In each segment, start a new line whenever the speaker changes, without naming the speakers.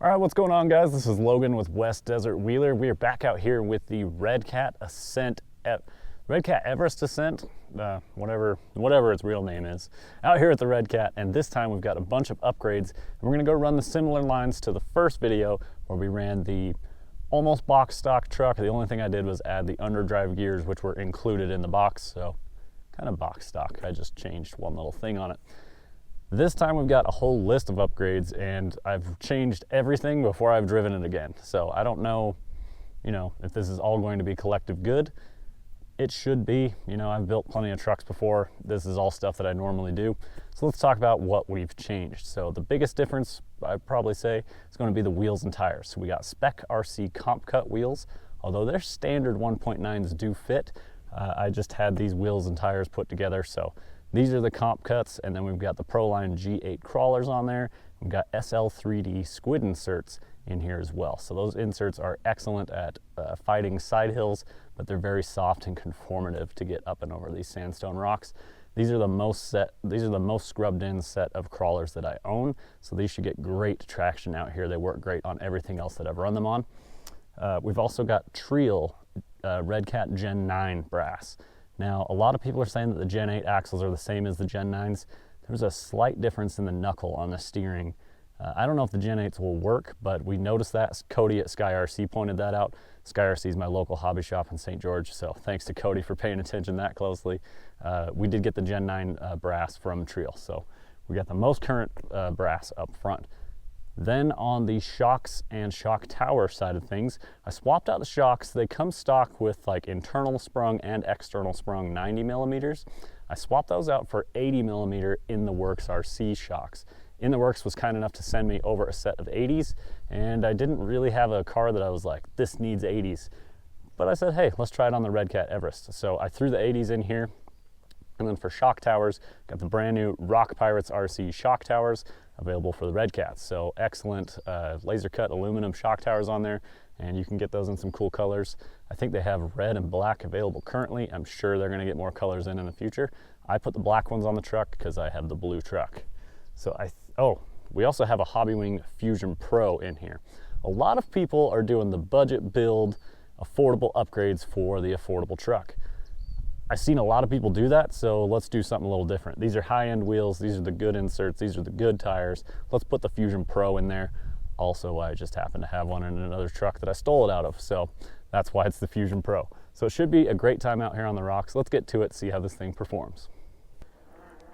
All right, what's going on, guys? This is Logan with West Desert Wheeler. We are back out here with the Redcat Everest Ascent, whatever its real name is, out here at the Redcat, and this time we've got a bunch of upgrades, and we're gonna go run the similar lines to the first video where we ran the almost box stock truck. The only thing I did was add the underdrive gears, which were included in the box, so kind of box stock. I just changed one little thing on it. This time we've got a whole list of upgrades, and I've changed everything before I've driven it again. So I don't know, if this is all going to be collective good. It should be. I've built plenty of trucks before. This is all stuff that I normally do. So let's talk about what we've changed. So the biggest difference, I'd probably say, is going to be the wheels and tires. So we got Spec RC comp cut wheels. Although their standard 1.9s do fit, I just had these wheels and tires put together. So these are the comp cuts, and then we've got the Proline G8 crawlers on there. We've got SL3D squid inserts in here as well. So those inserts are excellent at fighting side hills, but they're very soft and conformative to get up and over these sandstone rocks. These are the most scrubbed in set of crawlers that I own. So these should get great traction out here. They work great on everything else that I've run them on. We've also got Trial Redcat Gen 9 brass. Now, a lot of people are saying that the Gen 8 axles are the same as the Gen 9s. There's a slight difference in the knuckle on the steering. I don't know if the Gen 8s will work, but we noticed that. Cody at Sky RC pointed that out. Sky RC is my local hobby shop in St. George, so thanks to Cody for paying attention that closely. We did get the Gen 9 brass from Trial, so we got the most current brass up front. Then on the shocks and shock tower side of things, I swapped out the shocks. They come stock with like internal sprung and external sprung 90 millimeters. I swapped those out for 80 millimeter In The Works RC shocks. In The Works was kind enough to send me over a set of 80s, and I didn't really have a car that I was like, this needs 80s. But I said, hey, let's try it on the Redcat Everest. So I threw the 80s in here. And then for shock towers, got the brand new Rock Pirates RC shock towers available for the Redcats. So excellent laser cut aluminum shock towers on there, and you can get those in some cool colors. I think they have red and black available currently. I'm sure they're gonna get more colors in the future. I put the black ones on the truck because I have the blue truck. So we also have a Hobbywing Fusion Pro in here. A lot of people are doing the budget build, affordable upgrades for the affordable truck. I've seen a lot of people do that, so let's do something a little different. These are high-end wheels, these are the good inserts, these are the good tires. Let's put the Fusion Pro in there. Also, I just happen to have one in another truck that I stole it out of, so that's why it's the Fusion Pro. So it should be a great time out here on the rocks. Let's get to it, see how this thing performs.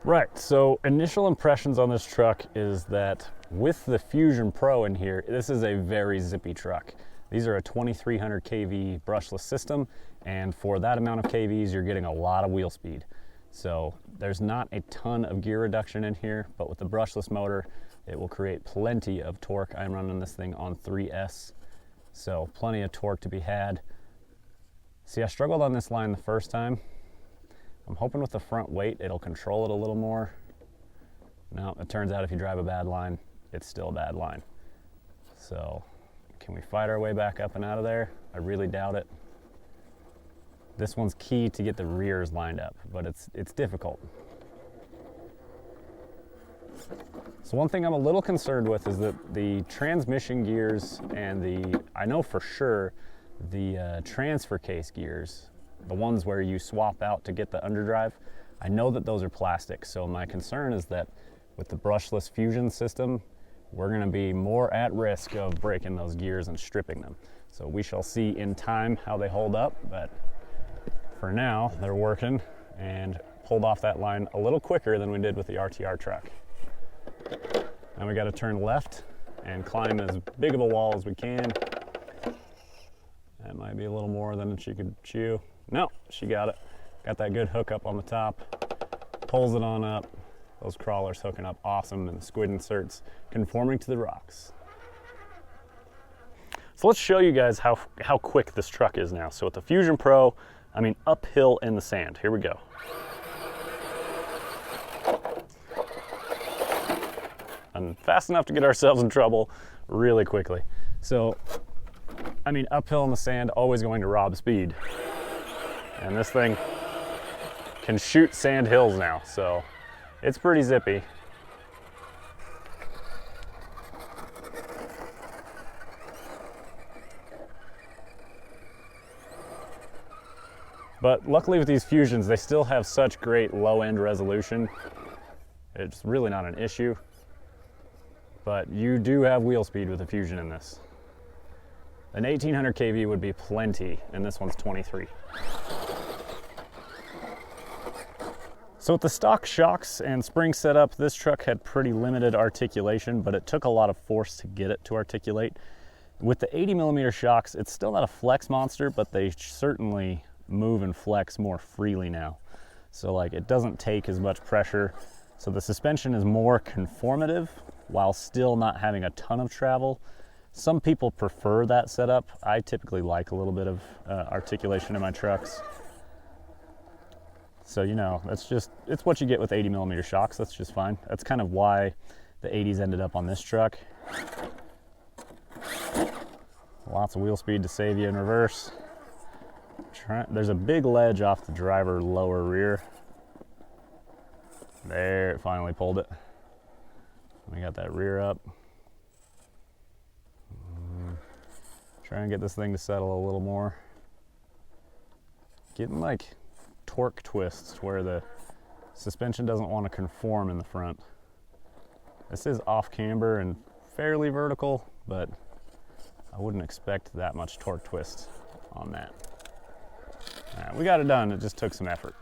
Right, so initial impressions on this truck is that with the Fusion Pro in here, this is a very zippy truck. These are a 2300 kV brushless system, and for that amount of kVs, you're getting a lot of wheel speed. So there's not a ton of gear reduction in here, but with the brushless motor, it will create plenty of torque. I'm running this thing on 3S, so plenty of torque to be had. See, I struggled on this line the first time. I'm hoping with the front weight, it'll control it a little more. No, it turns out if you drive a bad line, it's still a bad line. So, can we fight our way back up and out of there? I really doubt it. This one's key to get the rears lined up, but it's difficult. So one thing I'm a little concerned with is that the transmission gears and I know for sure the transfer case gears, the ones where you swap out to get the underdrive, I know that those are plastic. So my concern is that with the brushless Fusion system, we're gonna be more at risk of breaking those gears and stripping them. So we shall see in time how they hold up, but for now, they're working and pulled off that line a little quicker than we did with the RTR truck. Now we gotta turn left and climb as big of a wall as we can. That might be a little more than she could chew. No, she got it. Got that good hook up on the top, pulls it on up. Those crawlers hooking up awesome, and the squid inserts conforming to the rocks. So let's show you guys how quick this truck is now. So with the Fusion Pro, I mean uphill in the sand. Here we go. And fast enough to get ourselves in trouble really quickly. So, I mean uphill in the sand, always going to rob speed. And this thing can shoot sand hills now, so it's pretty zippy. But luckily with these Fusions, they still have such great low-end resolution. It's really not an issue. But you do have wheel speed with a Fusion in this. An 1800 kV would be plenty, and this one's 23. So with the stock shocks and spring setup, this truck had pretty limited articulation, but it took a lot of force to get it to articulate. With the 80mm shocks, it's still not a flex monster, but they certainly move and flex more freely now. So like it doesn't take as much pressure. So the suspension is more conformative while still not having a ton of travel. Some people prefer that setup. I typically like a little bit of articulation in my trucks. So, you know, it's what you get with 80mm shocks. That's just fine. That's kind of why the 80s ended up on this truck. Lots of wheel speed to save you in reverse. There's a big ledge off the driver lower rear. There, it finally pulled it. We got that rear up. Try and get this thing to settle a little more. Getting like torque twists where the suspension doesn't want to conform in the front. This is off camber and fairly vertical, but I wouldn't expect that much torque twist on that. All right, we got it done. It just took some effort.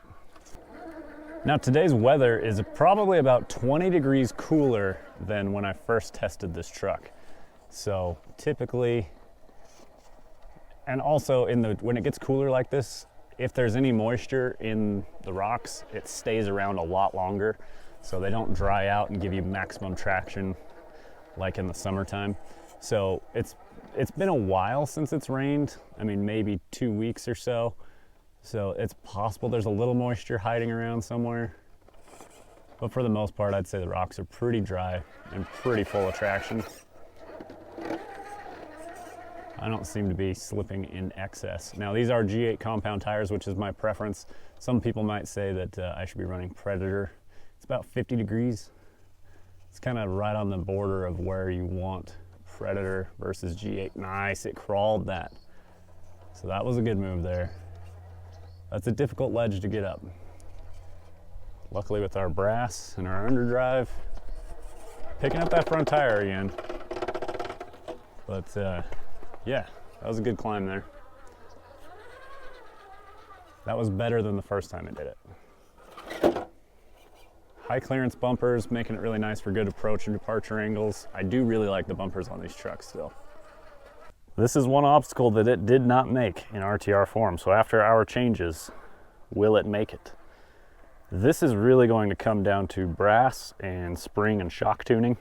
Now today's weather is probably about 20 degrees cooler than when I first tested this truck. So typically, and also when it gets cooler like this, if there's any moisture in the rocks, it stays around a lot longer, so they don't dry out and give you maximum traction like in the summertime. So it's been a while since it's rained. I mean, maybe 2 weeks or so. So it's possible there's a little moisture hiding around somewhere. But for the most part, I'd say the rocks are pretty dry and pretty full of traction. I don't seem to be slipping in excess. Now these are G8 compound tires, which is my preference. Some people might say that I should be running Predator. It's about 50 degrees. It's kind of right on the border of where you want Predator versus G8. Nice, it crawled that. So that was a good move there. That's a difficult ledge to get up. Luckily with our brass and our underdrive, picking up that front tire again. But yeah, that was a good climb there. That was better than the first time I did it. High clearance bumpers, making it really nice for good approach and departure angles. I do really like the bumpers on these trucks still. This is one obstacle that it did not make in RTR form. So after our changes, will it make it? This is really going to come down to brass and spring and shock tuning.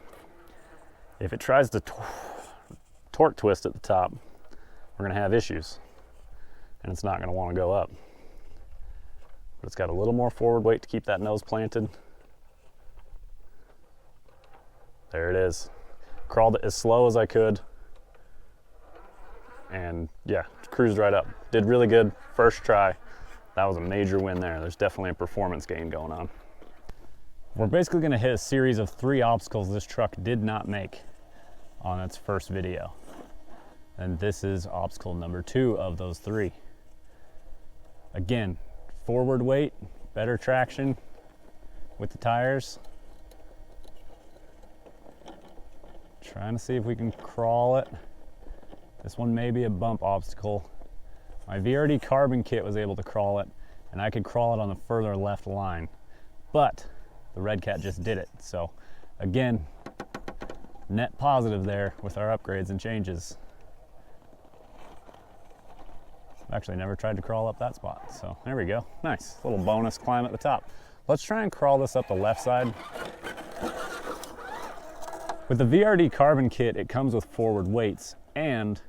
If it tries to torque twist at the top, we're gonna have issues and it's not gonna wanna go up. But it's got a little more forward weight to keep that nose planted. There it is. Crawled it as slow as I could. And yeah, cruised right up. Did really good first try. That was a major win there. There's definitely a performance gain going on. We're basically gonna hit a series of 3 obstacles this truck did not make on its first video. And this is obstacle number 2 of those 3. Again, forward weight, better traction with the tires. Trying to see if we can crawl it. This one may be a bump obstacle. My VRD carbon kit was able to crawl it, and I could crawl it on the further left line. But the Redcat just did it. So again, net positive there with our upgrades and changes. I've actually never tried to crawl up that spot, so there we go. Nice, little bonus climb at the top. Let's try and crawl this up the left side. With the VRD carbon kit, it comes with forward weights and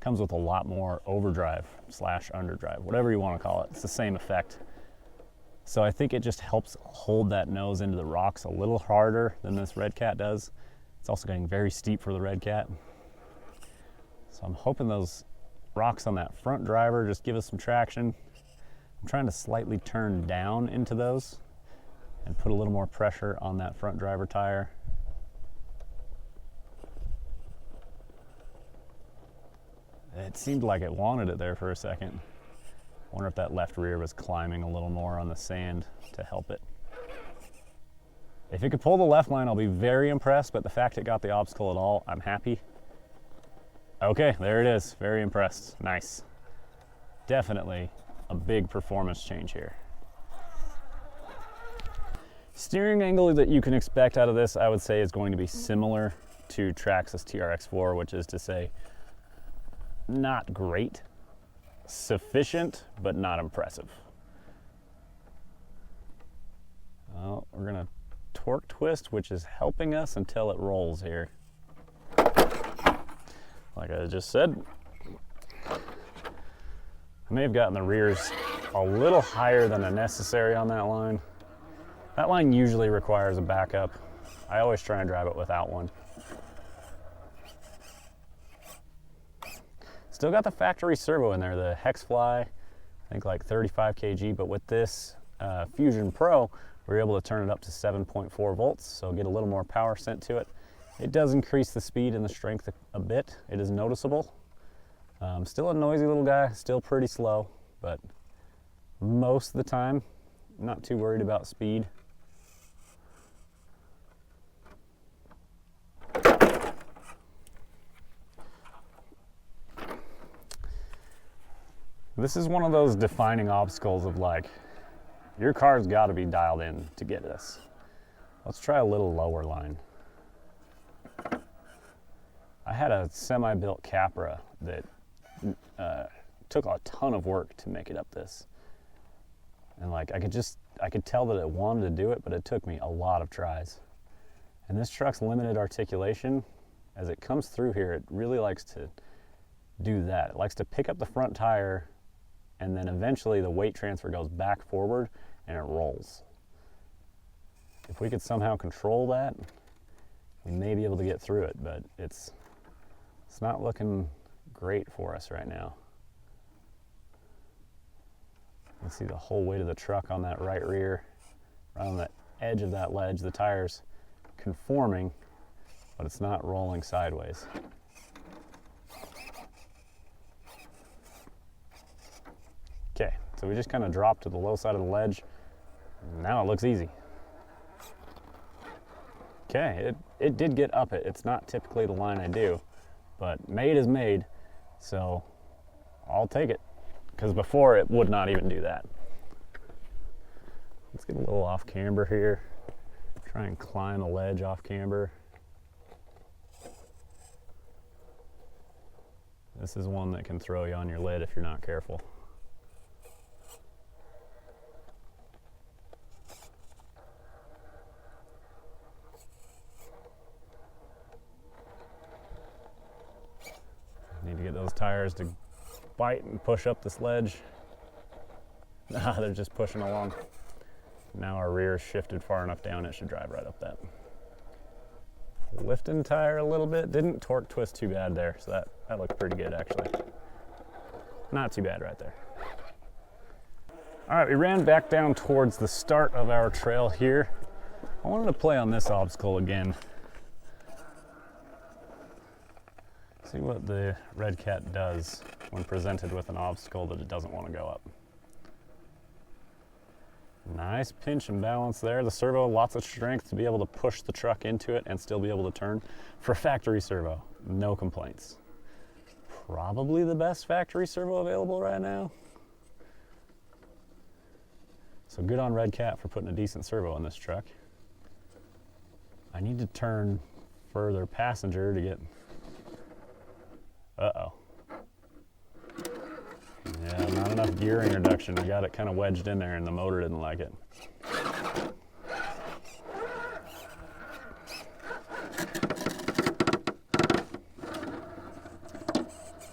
comes with a lot more overdrive / underdrive, whatever you want to call it. It's the same effect. So I think it just helps hold that nose into the rocks a little harder than this Redcat does. It's also getting very steep for the Redcat. So I'm hoping those rocks on that front driver just give us some traction. I'm trying to slightly turn down into those and put a little more pressure on that front driver tire. It seemed like it wanted it there for a second. Wonder if that left rear was climbing a little more on the sand to help it. If it could pull the left line, I'll be very impressed, but the fact it got the obstacle at all, I'm happy. Okay, there it is. Very impressed. Nice. Definitely a big performance change here. Steering angle that you can expect out of this, I would say, is going to be similar to Traxxas TRX4, which is to say, not great. Sufficient, but not impressive. Well, we're gonna torque twist, which is helping us until it rolls here. Like I just said, I may have gotten the rears a little higher than necessary on that line. That line usually requires a backup. I always try and drive it without one. Still got the factory servo in there, the Hexfly, I think like 35 kg, but with this Fusion Pro, we're able to turn it up to 7.4 volts, so get a little more power sent to it. It does increase the speed and the strength a bit. It is noticeable. Still a noisy little guy, still pretty slow, but most of the time, not too worried about speed. This is one of those defining obstacles of like, your car's got to be dialed in to get this. Let's try a little lower line. I had a semi-built Capra that took a ton of work to make it up this. And like, I could tell that it wanted to do it, but it took me a lot of tries. And this truck's limited articulation, as it comes through here, it really likes to do that. It likes to pick up the front tire, and then eventually the weight transfer goes back forward and it rolls. If we could somehow control that, we may be able to get through it, but it's not looking great for us right now. You can see the whole weight of the truck on that right rear, right on the edge of that ledge. The tire's conforming, but it's not rolling sideways. Okay, so we just kind of dropped to the low side of the ledge. Now it looks easy. Okay, it did get up it. It's not typically the line I do, but made is made, so I'll take it. Because before it would not even do that. Let's get a little off camber here. Try and climb a ledge off camber. This is one that can throw you on your lid if you're not careful. Need to get those tires to bite and push up this ledge. They're just pushing along. Now our rear is shifted far enough down, it should drive right up that. Lifting tire a little bit, didn't torque twist too bad there, so that looked pretty good actually. Not too bad right there. All right, we ran back down towards the start of our trail here. I wanted to play on this obstacle again. See what the Redcat does when presented with an obstacle that it doesn't want to go up. Nice pinch and balance there. The servo, lots of strength to be able to push the truck into it and still be able to turn. For factory servo, no complaints. Probably the best factory servo available right now. So good on Redcat for putting a decent servo in this truck. I need to turn further passenger to get... Uh-oh. Yeah, not enough gearing reduction. I got it kind of wedged in there and the motor didn't like it.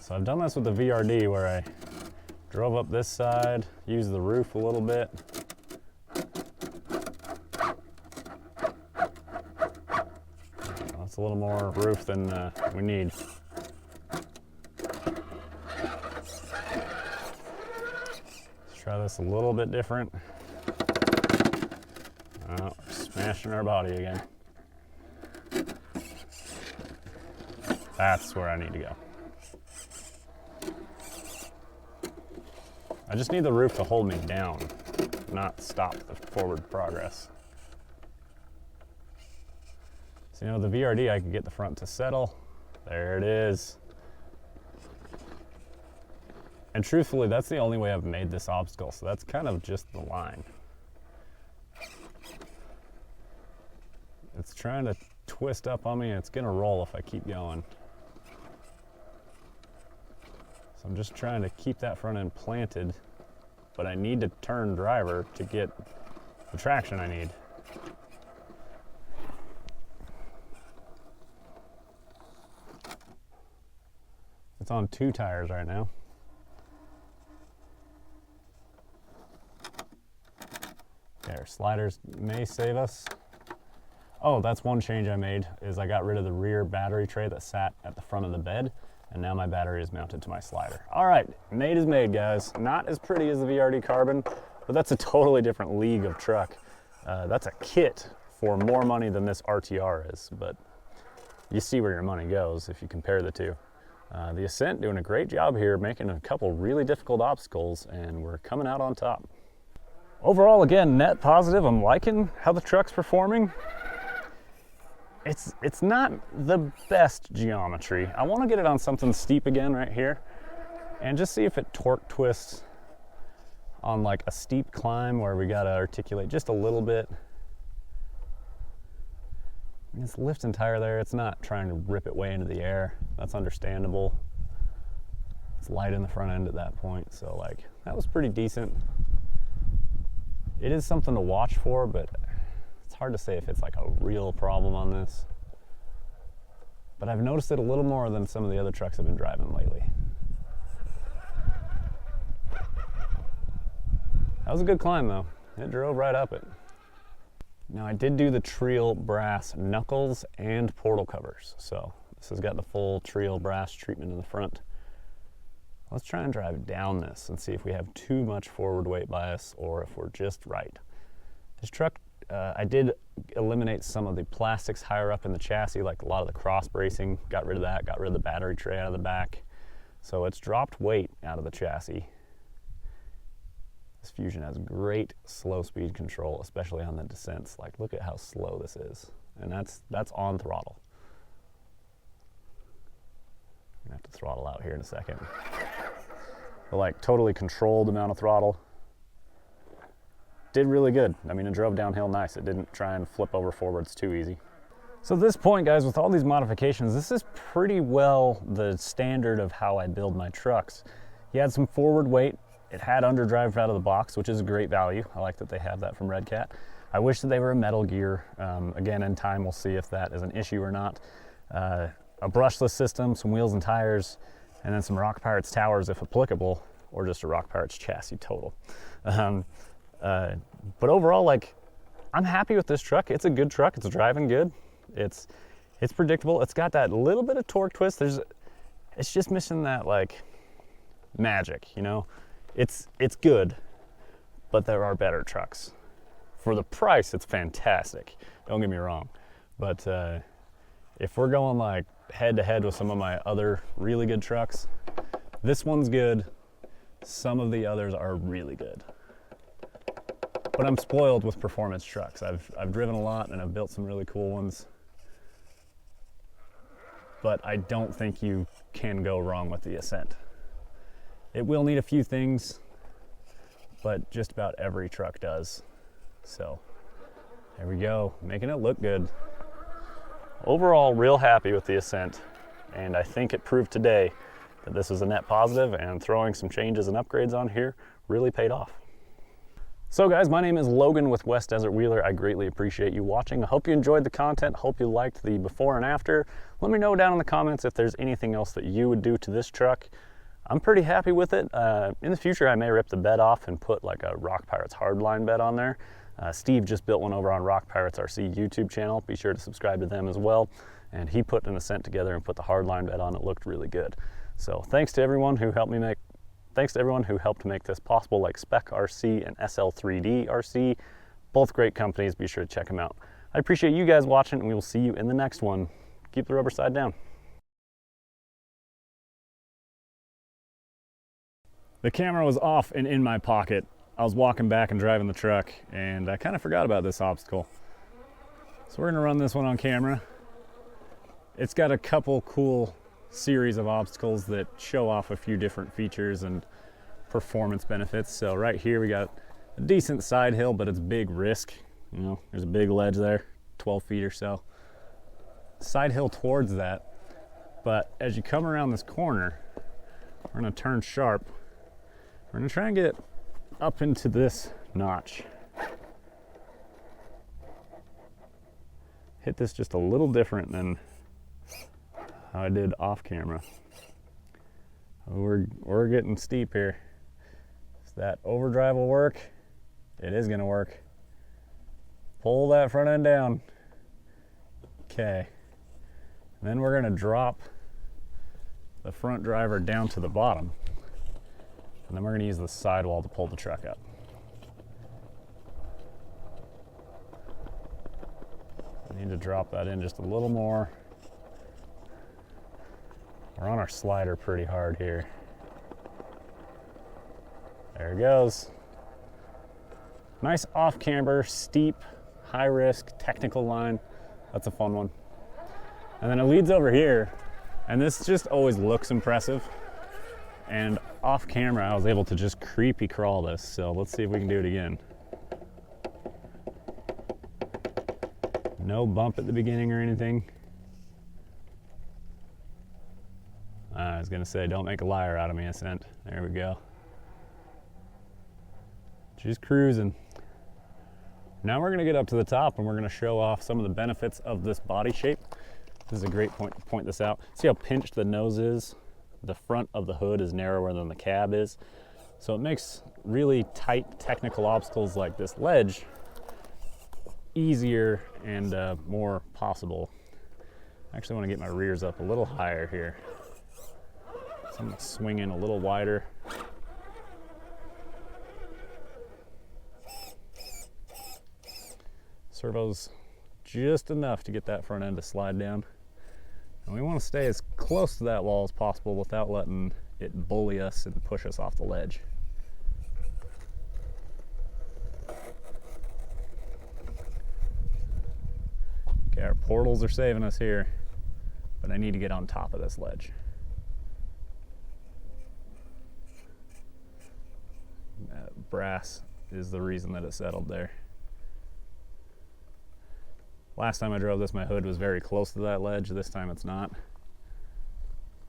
So I've done this with the VRD where I drove up this side, used the roof a little bit. That's a little more roof than we need. Try this a little bit different. Oh, smashing our body again. That's where I need to go. I just need the roof to hold me down, not stop the forward progress. So, you know, the VRD, I could get the front to settle. There it is. And truthfully, that's the only way I've made this obstacle, so that's kind of just the line. It's trying to twist up on me, and it's gonna roll if I keep going. So I'm just trying to keep that front end planted, but I need to turn driver to get the traction I need. It's on 2 tires right now. Okay, our sliders may save us. Oh, that's one change I made, is I got rid of the rear battery tray that sat at the front of the bed, and now my battery is mounted to my slider. All right, made is made, guys. Not as pretty as the VRD Carbon, but that's a totally different league of truck. That's a kit for more money than this RTR is, but you see where your money goes if you compare the two. The Ascent doing a great job here, making a couple really difficult obstacles, and we're coming out on top. Overall, again, net positive. I'm liking how the truck's performing. It's not the best geometry. I want to get it on something steep again right here and just see if it torque twists on like a steep climb where we got to articulate just a little bit. It's lift and tire there. It's not trying to rip it way into the air. That's understandable. It's light in the front end at that point. So like, that was pretty decent. It is something to watch for, but it's hard to say if it's like a real problem on this. But I've noticed it a little more than some of the other trucks I've been driving lately. That was a good climb though. It drove right up it. Now I did do the Treel brass knuckles and portal covers. So this has got the full Treel brass treatment in the front. Let's try and drive down this and see if we have too much forward weight bias or if we're just right. This truck, I did eliminate some of the plastics higher up in the chassis, like a lot of the cross bracing, got rid of that, got rid of the battery tray out of the back. So it's dropped weight out of the chassis. This Fusion has great slow speed control, especially on the descents. Like, look at how slow this is. And that's on throttle. I'm gonna have to throttle out here in a second. But like totally controlled amount of throttle. Did really good. I mean, it drove downhill nice. It didn't try and flip over forwards too easy. So at this point, guys, with all these modifications, this is pretty well the standard of how I build my trucks. He had some forward weight. It had underdrive out of the box, which is a great value. I like that they have that from Redcat. I wish that they were a metal gear. Again, in time, we'll see if that is an issue or not. A brushless system, some wheels and tires, and then some Rock Pirates towers if applicable, or just a Rock Pirates chassis total. But overall, like, I'm happy with this truck. It's a good truck. It's driving good. It's predictable. It's got that little bit of torque twist. It's just missing that like magic, you know. It's good, but there are better trucks. For the price, it's fantastic. Don't get me wrong, but if we're going like head to head with some of my other really good trucks, this one's good. Some of the others are really good. But I'm spoiled with performance trucks. I've driven a lot and I've built some really cool ones. But I don't think you can go wrong with the Ascent. It will need a few things, but just about every truck does. So there we go, making it look good. Overall, real happy with the Ascent, and I think it proved today that this is a net positive, and throwing some changes and upgrades on here really paid off. So guys, my name is Logan with West Desert Wheeler. I greatly appreciate you watching. I hope you enjoyed the content. Hope you liked the before and after. Let me know down in the comments if there's anything else that you would do to this truck. I'm pretty happy with it. In the future, I may rip the bed off and put like a Rock Pirates hardline bed on there. Steve just built one over on Rock Pirates RC YouTube channel. Be sure to subscribe to them as well. And he put an Ascent together and put the hardline bed on. It looked really good. So thanks to everyone who helped make this possible, like Spec RC and SL3D RC. Both great companies. Be sure to check them out. I appreciate you guys watching, and we will see you in the next one. Keep the rubber side down. The camera was off and in my pocket. I was walking back and driving the truck, and I kind of forgot about this obstacle. So we're gonna run this one on camera. It's got a couple cool series of obstacles that show off a few different features and performance benefits. So right here we got a decent side hill, but it's big risk. You know, there's a big ledge there, 12 feet or so. Side hill towards that, but as you come around this corner, we're gonna turn sharp. We're gonna try and get up into this notch. Hit this just a little different than how I did off camera. We're getting steep here. So that overdrive will work. It is gonna work. Pull that front end down. Okay. And then we're gonna drop the front driver down to the bottom. And then we're gonna use the sidewall to pull the truck up. I need to drop that in just a little more. We're on our slider pretty hard here. There it goes. Nice off-camber, steep, high-risk, technical line. That's a fun one. And then it leads over here, and this just always looks impressive. And off camera, I was able to just creepy crawl this. So let's see if we can do it again. No bump at the beginning or anything. I was gonna say, don't make a liar out of me, Ascent. There we go. Just cruising. Now we're gonna get up to the top and we're gonna show off some of the benefits of this body shape. This is a great point to point this out. See how pinched the nose is? The front of the hood is narrower than the cab is. So it makes really tight technical obstacles like this ledge easier and more possible. I actually want to get my rears up a little higher here. So I'm going to swing in a little wider. Servo's just enough to get that front end to slide down. And we want to stay as close to that wall as possible without letting it bully us and push us off the ledge. Okay, our portals are saving us here, but I need to get on top of this ledge. That brass is the reason that it settled there. Last time I drove this, my hood was very close to that ledge. This time it's not.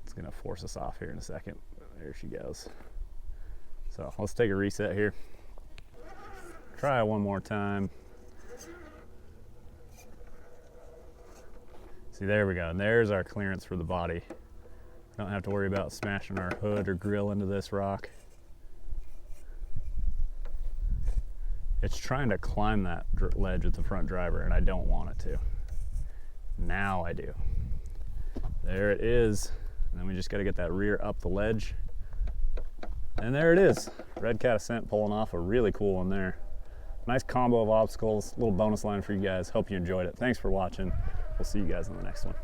It's gonna force us off here in a second. There she goes. So let's take a reset here. Try it one more time. See, there we go. And there's our clearance for the body. Don't have to worry about smashing our hood or grill into this rock. It's trying to climb that ledge with the front driver, and I don't want it to. Now I do. There it is. And then we just got to get that rear up the ledge. And there it is. Redcat Ascent pulling off a really cool one there. Nice combo of obstacles. Little bonus line for you guys. Hope you enjoyed it. Thanks for watching. We'll see you guys in the next one.